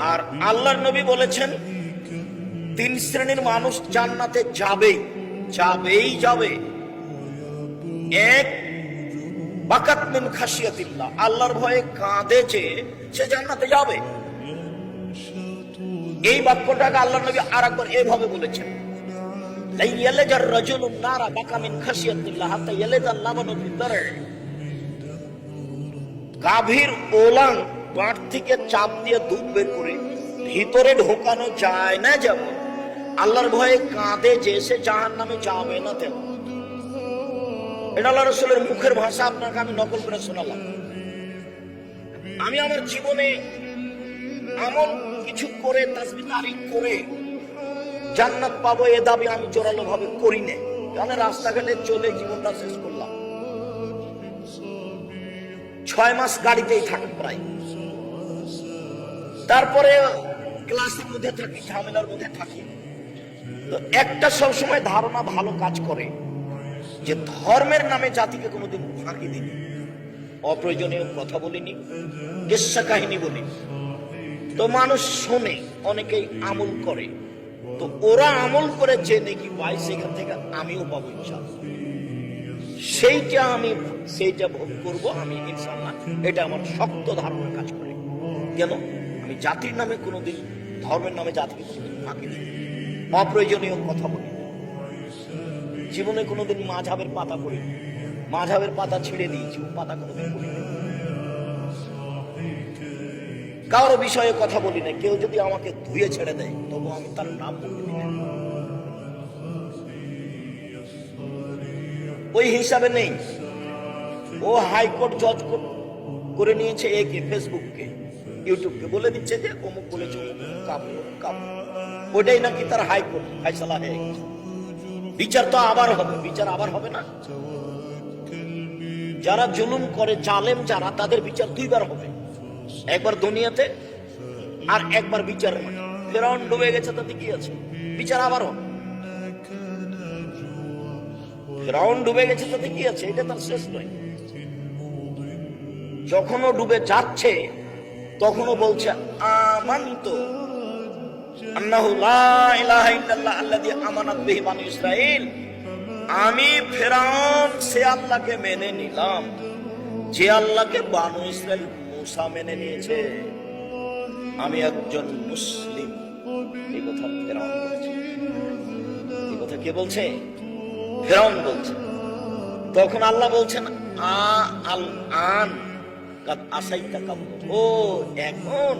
আর আল্লাহর নবী বলেছেন 3 শ্রেণীর মানুষ জান্নাতে যাবেই যাবে। এক, বাকাত মিন খাশিয়াতিল্লাহ, আল্লাহর ভয়ে কাঁদে যে সে জান্নাতে যাবে। এই বাক্যটাকে আল্লাহর নবী আরেকবার এভাবে বলেছেন, লা ইয়ালাজার রাজুলুন নারা বাকা মিন খাশিয়াতিল্লাহ হাত্তা ইয়ালাজাল লাবানু ফি দার। গাভীর ওলান পাট থেকে চাপ দিয়ে দুধ বের করে ভিতরে ঢোকানো যায় না, যেমন আল্লাহর ভয়ে কাঁদে যে সে জাহান্নামে যাবে না তেমন। এটা আল্লাহ রাসূলের মুখের ভাষা, আপনাকে আমি নকল করে শোনালাম। আমি আমার জীবনে এমন কিছু করে তাসবিহ তারিক করে জান্নাত পাবো এ দাবি আমি জোরালো ভাবে করি না, কারণ রাস্তাঘাটে চলে জীবনটা শেষ করলাম। 6 মাস গাড়িতেই থাকি প্রায়, তারপরে ক্লাসের মধ্যে থাকি, ঝামেলার মধ্যে থাকি। তো একটা সবসময় ধারণা ভালো কাজ করে যে ধর্মের নামে জাতিকে কোনোদিন ফাঁকি দিনি, অপ্রয়োজনীয় কথা বলিনি, কিস্সা কাহিনী বলিনি। তো মানুষ শোনে, অনেকেই আমল করে। তো ওরা আমল করে যে নাকি পায় সেখান থেকে আমিও পাবো ইনশাআল্লাহ। সেইটা ভোগ করবো আমি ইনশাআল্লাহ। এটা আমার শক্ত ধারণা কাজ করে। কেন? আমি জাতির নামে কোনোদিন, ধর্মের নামে জাতিকে কোনোদিন ফাঁকি দিই, অপ্রয়োজনীয় কথা বলি। জীবনে কোনোদিন মাঝাবের পাতা পড়ি, মাঝাবের পাতা ছেড়ে দিয়েছি, ও পাতা কোনোদিন পড়ি না। কারো বিষয়ে কথা বলি না। কেউ যদি আমাকে ধুয়ে ছেড়ে দেয় তবু আমি তার নাম বলি না, ওই হিসাবে নেই। ও হাইকোর্ট জজ করে নিয়েছে একে, ফেসবুককে, ইউটিউবকে, বলে দিচ্ছে যে অমুক বলেছে, ওটাই নাকি তার হাইকোর্ট ফায়সালা হয়ে গেছে। বিচার তো আবার হবে, বিচার আবার হবে না। যারা জুলুম করে, জালেম যারা, তাদের বিচার 2 বার হবে, একবার দুনিয়াতে আর একবার বিচার। ফেরাউন ডুবে গেছে, তাতে কি আছে? বিচার আবার হবে। ফেরাউন ডুবে গেছে, তাতে কি আছে? এটা তার শেষ নয়। যখনও ডুবে যাচ্ছে তখনও বলছে আমানতু আন্নাহু লা ইলাহা ইল্লাল্লাহ আল্লাযী আমানাত বিহি বানু ইসরাঈল। আমি ফেরাউন সে আল্লাহকে মেনে নিলাম যে আল্লাহকে বানু ইসরাঈল মুসা মেনে নিয়েছে। আমি একজন মুসলিম। এই কথা ফেরাউন বলছে। এই কথা কে বলছে? ফেরাউন বলছে। তখন আল্লাহ বলছেন আল আন কাদ আসাইতা কাবল, ও এখন